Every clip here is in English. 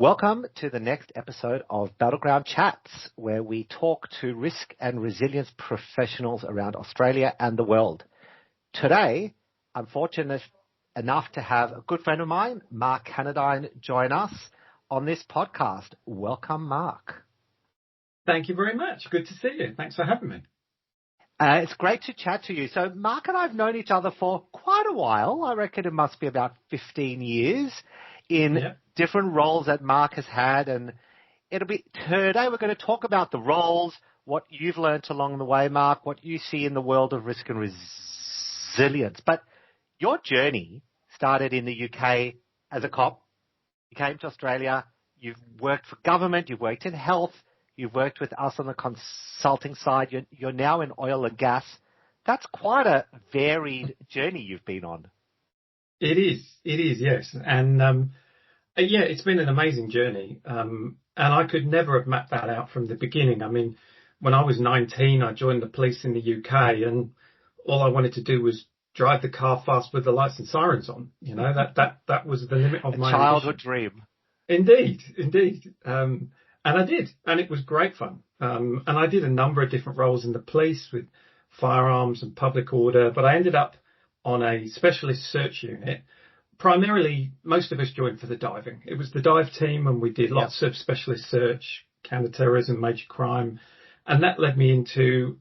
Welcome to the next episode of Battleground Chats, where we talk to risk and resilience professionals around Australia and the world. Today, I'm fortunate enough to have a good friend of mine, Mark Cannadine, join us on this podcast. Welcome, Mark. Thank you very much. Good to see you. Thanks for having me. It's great to chat to you. So Mark and I have known each other for quite a while. I reckon it must be about 15 years in different roles that Mark has had. And today we're going to talk about the roles, what you've learned along the way, Mark, what you see in the world of risk and resilience. But your journey started in the UK as a cop. You came to Australia. You've worked for government. You've worked in health. You've worked with us on the consulting side. You're now in oil and gas. That's quite a varied journey you've been on. It is, yes. And it's been an amazing journey. And I could never have mapped that out from the beginning. I mean, when I was 19, I joined the police in the UK, and all I wanted to do was drive the car fast with the lights and sirens on. You know, that was the limit of my childhood dream. Indeed. And I did, and it was great fun. And I did a number of different roles in the police with firearms and public order, but I ended up on a specialist search unit. Primarily, most of us joined for the diving. It was the dive team, and we did lots of specialist search, counter-terrorism, major crime, and that led me into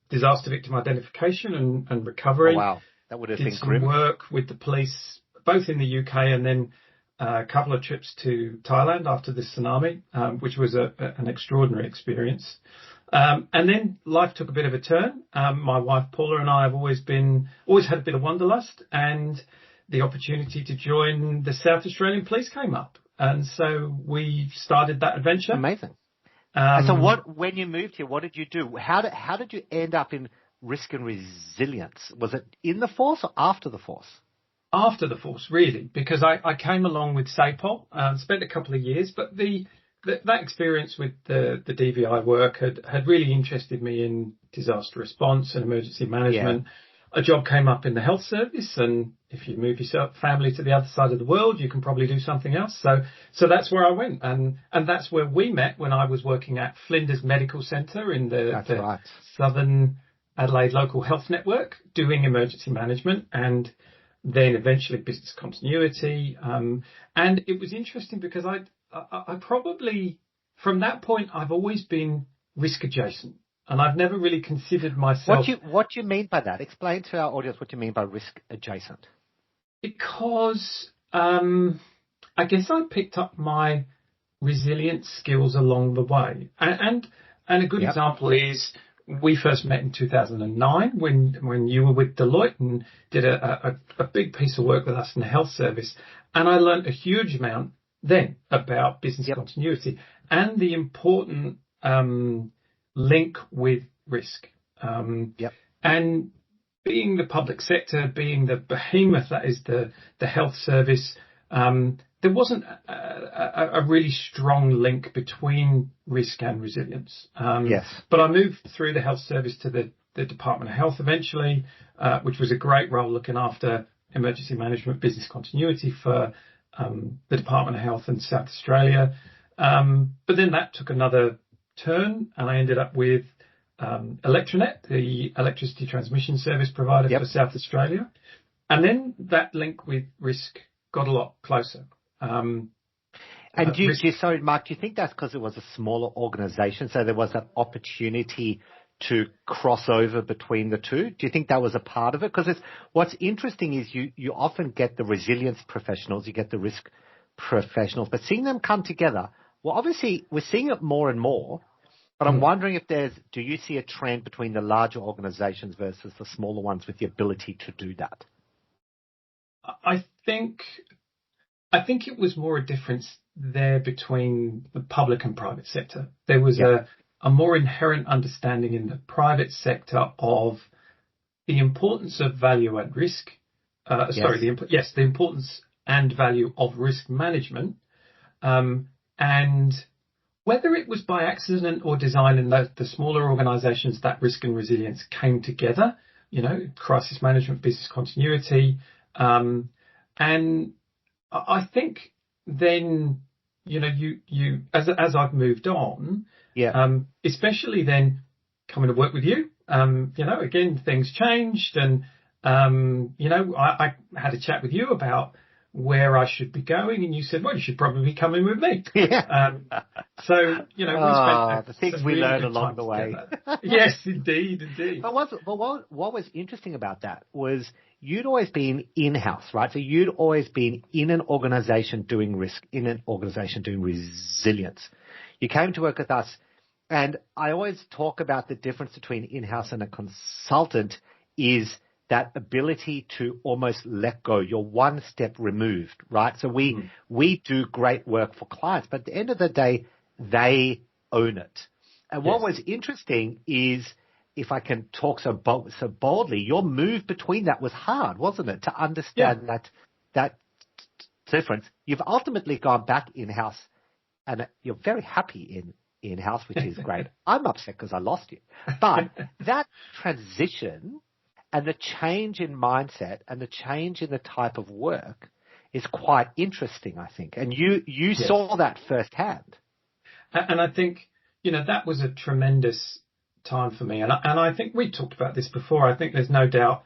disaster victim identification and recovery. Oh, wow, that would have been grim. Did some work with the police, both in the UK and then a couple of trips to Thailand after the tsunami, which was an extraordinary experience. And then life took a bit of a turn. My wife Paula and I have always had a bit of wanderlust, and the opportunity to join the South Australian Police came up, and so we started that adventure. Amazing. So when you moved here, what did you do? How did you end up in risk and resilience? Was it in the force or after the force? After the force, really, because I came along with SAPOL, spent a couple of years, but that experience with the DVI work had really interested me in disaster response and emergency management. Yeah. A job came up in the health service, and if you move your family to the other side of the world, you can probably do something else. So that's where I went, and that's where we met when I was working at Flinders Medical Centre in the Southern Adelaide Local Health Network, doing emergency management and then eventually business continuity. And it was interesting because I probably, from that point, I've always been risk adjacent, and I've never really considered myself. What do you mean by that? Explain to our audience what you mean by risk adjacent. Because I guess I picked up my resilience skills along the way. And a good example is, we first met in 2009 when you were with Deloitte and did a big piece of work with us in the health service. And I learned a huge amount then about business continuity and the important link with risk. And being the public sector, being the behemoth that is the health service, there wasn't a really strong link between risk and resilience. But I moved through the health service to the Department of Health eventually, which was a great role looking after emergency management, business continuity for the Department of Health in South Australia. But then that took another turn, and I ended up with Electronet, the electricity transmission service provider for South Australia. And then that link with risk got a lot closer. Sorry, Mark, do you think that's because it was a smaller organisation, so there was that opportunity to cross over between the two? Do you think that was a part of it? Because what's interesting is you often get the resilience professionals, you get the risk professionals, but seeing them come together, well, obviously we're seeing it more and more, but I'm wondering if do you see a trend between the larger organisations versus the smaller ones with the ability to do that? I think it was more a difference there between the public and private sector. There was a more inherent understanding in the private sector of the importance of value and risk. The importance and value of risk management. And whether it was by accident or design in the smaller organisations, that risk and resilience came together, crisis management, business continuity. And I think then as I've moved on, especially then coming to work with you, again, things changed, and I had a chat with you about where I should be going, and you said, well, you should probably come in with me. Yeah. So, we spent the things we really learn good along time the way. Yes, indeed. But what was interesting about that was you'd always been in-house, right? So you'd always been in an organization doing risk, in an organization doing resilience. You came to work with us, and I always talk about the difference between in-house and a consultant is that ability to almost let go. You're one step removed, right? So we do great work for clients, but at the end of the day, they own it. And what was interesting is, if I can talk so boldly, your move between that was hard, wasn't it? To understand that difference. You've ultimately gone back in-house, and you're very happy in-house, which is great. I'm upset because I lost you. But that transition and the change in mindset and the change in the type of work is quite interesting, I think. And you saw that firsthand. And I think, that was a tremendous time for me. And I think we talked about this before. I think there's no doubt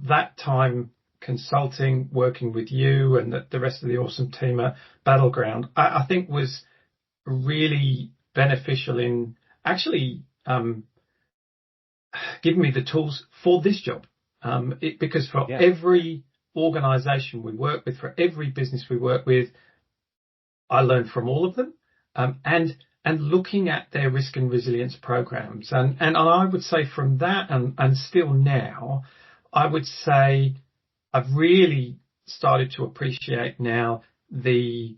that time consulting, working with you and the rest of the awesome team at Battleground, I think was really beneficial in actually giving me the tools for this job. Because for every organization we work with, for every business we work with, I learned from all of them, and looking at their risk and resilience programs. And I would say from that and still now, I would say I've really started to appreciate now the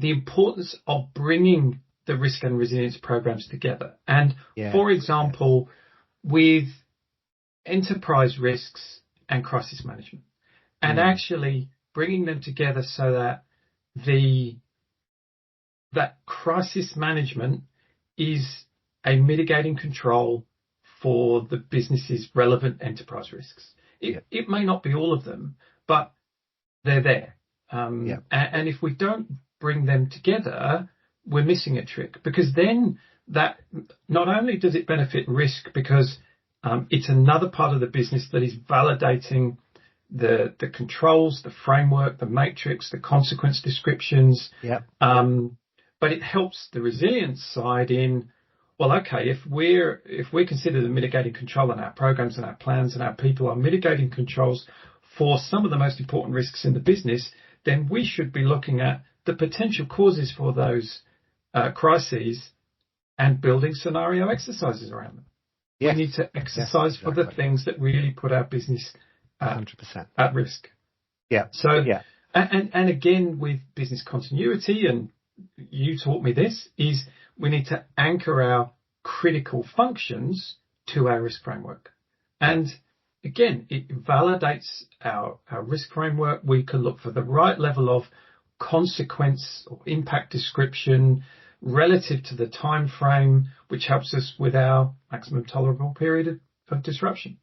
importance of bringing the risk and resilience programs together. And for example, with enterprise risks and crisis management, and actually bringing them together so that that crisis management is a mitigating control for the business's relevant enterprise risks. It may not be all of them, but they're there. And if we don't bring them together, we're missing a trick, because then that not only does it benefit risk because it's another part of the business that is validating the controls, the framework, the matrix, the consequence descriptions. But it helps the resilience side in, well, okay, if we consider the mitigating control and our programs and our plans and our people are mitigating controls for some of the most important risks in the business, then we should be looking at the potential causes for those crises and building scenario exercises around them. We need to exercise for the things that really put our business 100% at risk. And again, with business continuity, and you taught me this, is we need to anchor our critical functions to our risk framework. And again, it validates our risk framework. We can look for the right level of consequence or impact description relative to the time frame, which helps us with our maximum tolerable period of disruption.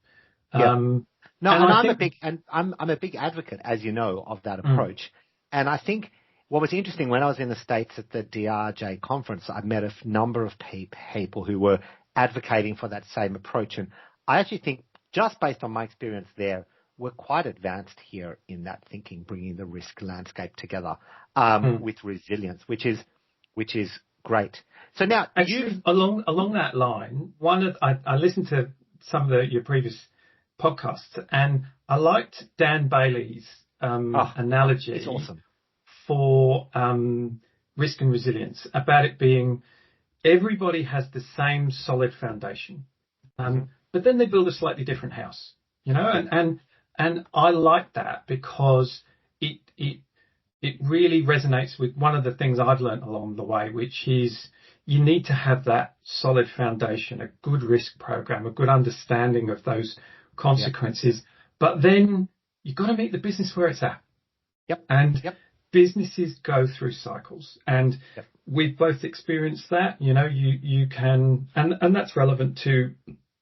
I'm a big advocate, as you know, of that approach. And I think what was interesting, when I was in the States at the DRJ conference, I met a number of people who were advocating for that same approach. And I actually think, just based on my experience there, we're quite advanced here in that thinking, bringing the risk landscape together with resilience, which is great. So now, actually, along that line, I listened to some of your previous podcasts, and I liked Dan Bailey's analogy. It's awesome. For risk and resilience, about it being everybody has the same solid foundation, but then they build a slightly different house, and I like that because it really resonates with one of the things I've learned along the way, which is you need to have that solid foundation, a good risk program, a good understanding of those consequences, but then you've got to meet the business where it's at. Businesses go through cycles, and we've both experienced that. You can, and that's relevant to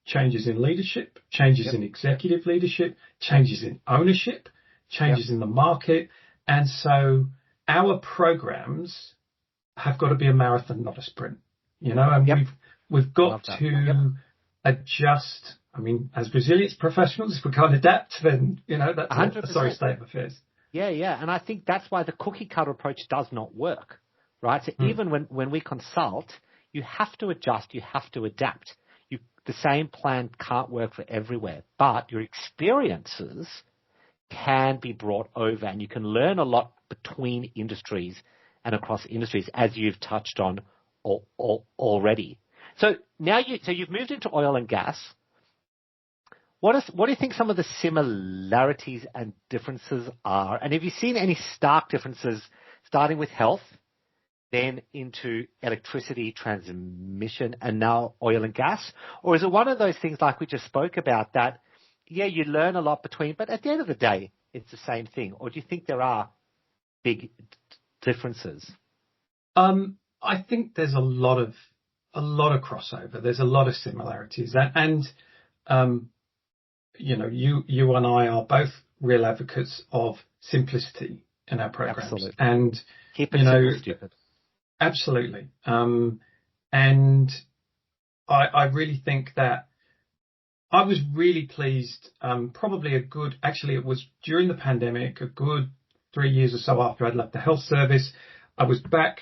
changes in leadership, changes in executive leadership, changes in ownership, changes in the market. And so our programs have got to be a marathon, not a sprint, and we've got to adjust. I mean, as resilience professionals, if we can't adapt, then, that's 100%. A sorry state of affairs. Yeah, yeah. And I think that's why the cookie cutter approach does not work, right? So even when we consult, you have to adjust, you have to adapt. The same plan can't work for everywhere, but your experiences can be brought over, and you can learn a lot between industries and across industries, as you've touched on already. So now you've moved into oil and gas. What do you think some of the similarities and differences are? And have you seen any stark differences starting with health, then into electricity transmission, and now oil and gas? Or is it one of those things like we just spoke about that, you learn a lot between, but at the end of the day, it's the same thing? Or do you think there are big differences? I think there's a lot of crossover. There's a lot of similarities, and you and I are both real advocates of simplicity in our programs. Absolutely. And keep it simple, stupid. Absolutely. And I really think that I was really pleased. Actually, it was during the pandemic, a good 3 years or so after I'd left the health service, I was back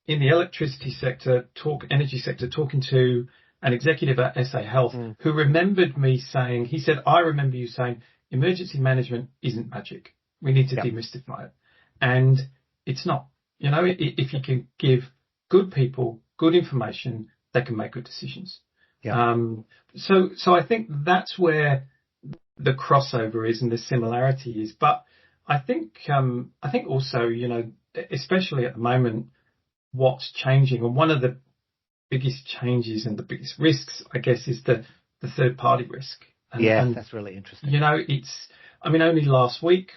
in the electricity sector, energy sector, talking to an executive at SA Health who remembered me saying, he said, I remember you saying, emergency management isn't magic. We need to demystify it. And it's not. If you can give good people good information, they can make good decisions. Yeah. So I think that's where the crossover is and the similarity is. But I think also, especially at the moment, what's changing, and one of the biggest changes and the biggest risks, I guess, is the third party risk. And that's really interesting. Only last week,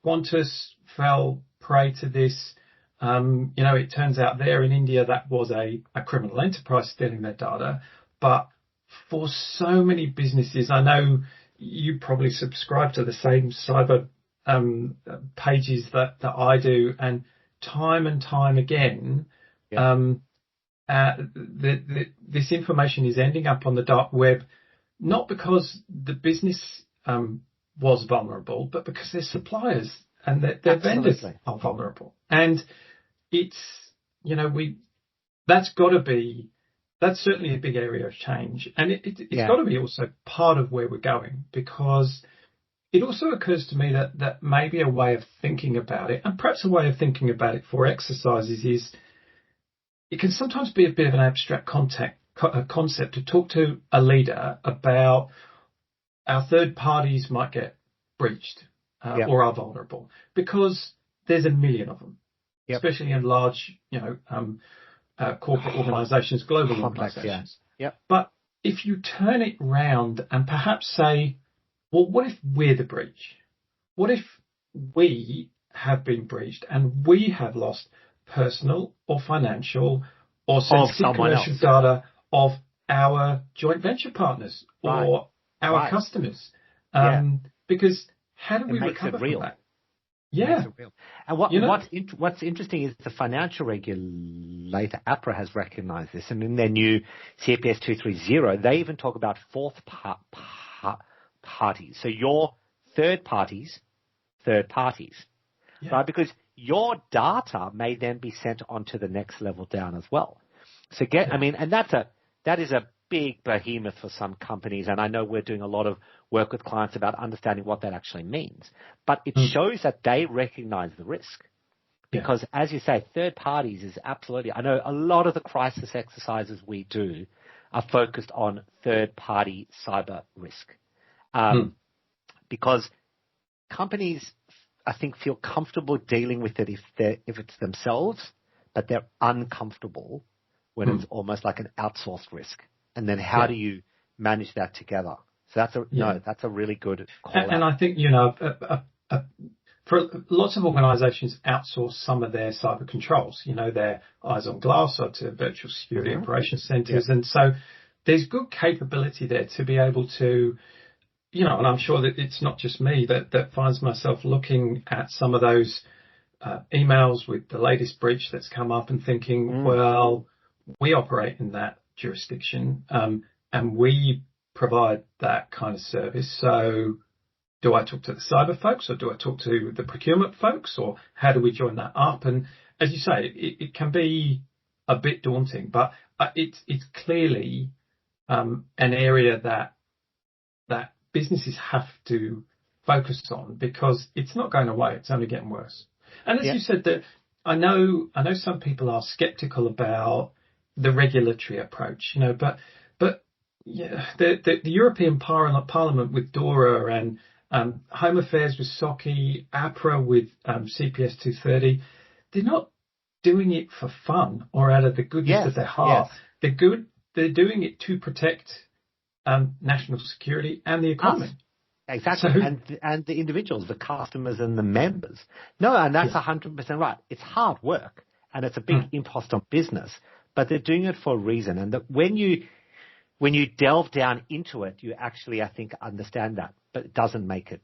Qantas fell prey to this. It turns out there in India that was a criminal enterprise stealing their data. But for so many businesses, I know you probably subscribe to the same cyber pages that I do, and time again, this information is ending up on the dark web, not because the business was vulnerable, but because their suppliers and their vendors are vulnerable. And it's, that's certainly a big area of change. And it's got to be also part of where we're going, because it also occurs to me that maybe a way of thinking about it, and perhaps a way of thinking about it for exercises, is it can sometimes be a bit of an abstract concept to talk to a leader about our third parties might get breached or are vulnerable, because there's a million of them, especially in large, corporate organizations, global organizations. But if you turn it round and perhaps say, well, what if we're the breach? What if we have been breached and we have lost personal or financial or sensitive commercial data of our joint venture partners or our customers? Because how do we recover from that? Yeah. And what's interesting is the financial regulator, APRA, has recognized this. And in their new CPS 230, they even talk about fourth parties. So your third parties, right? Because your data may then be sent on to the next level down as well. So and that is a big behemoth for some companies. And I know we're doing a lot of work with clients about understanding what that actually means. But it shows that they recognize the risk. Because as you say, third parties is absolutely, I know a lot of the crisis exercises we do are focused on third party cyber risk. Because companies, I think, feel comfortable dealing with it if it's themselves, but they're uncomfortable when it's almost like an outsourced risk. And then how do you manage that together? So that's a really good call. And I think, for lots of organizations outsource some of their cyber controls, their eyes on glass or to virtual security operations centers. And so there's good capability there to be able to, and I'm sure that it's not just me that finds myself looking at some of those emails with the latest breach that's come up and thinking, well, we operate in that jurisdiction, and we provide that kind of service. So do I talk to the cyber folks, or do I talk to the procurement folks, or how do we join that up? And as you say, it can be a bit daunting, but it's clearly an area that businesses have to focus on, because it's not going away; it's only getting worse. And as you said, that I know some people are sceptical about the regulatory approach, but yeah, the European Parliament with DORA and Home Affairs with SOCI, APRA with CPS 230, they're not doing it for fun or out of the goodness of their heart. They're doing it to protect national security and the economy. Exactly, and the individuals, the customers and the members. No, and that's 100% right. It's hard work, and it's a big impost on business, but they're doing it for a reason. And that when you delve down into it, you actually, I think, understand that, but it doesn't make it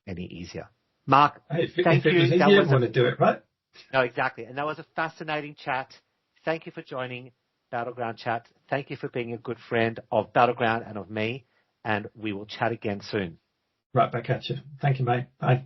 any easier. Mark, thank you. If it was easier, you want to do it, right? No, exactly. And that was a fascinating chat. Thank you for joining Battleground Chat. Thank you for being a good friend of Battleground and of me, and we will chat again soon. Right back at you. Thank you, mate. Bye.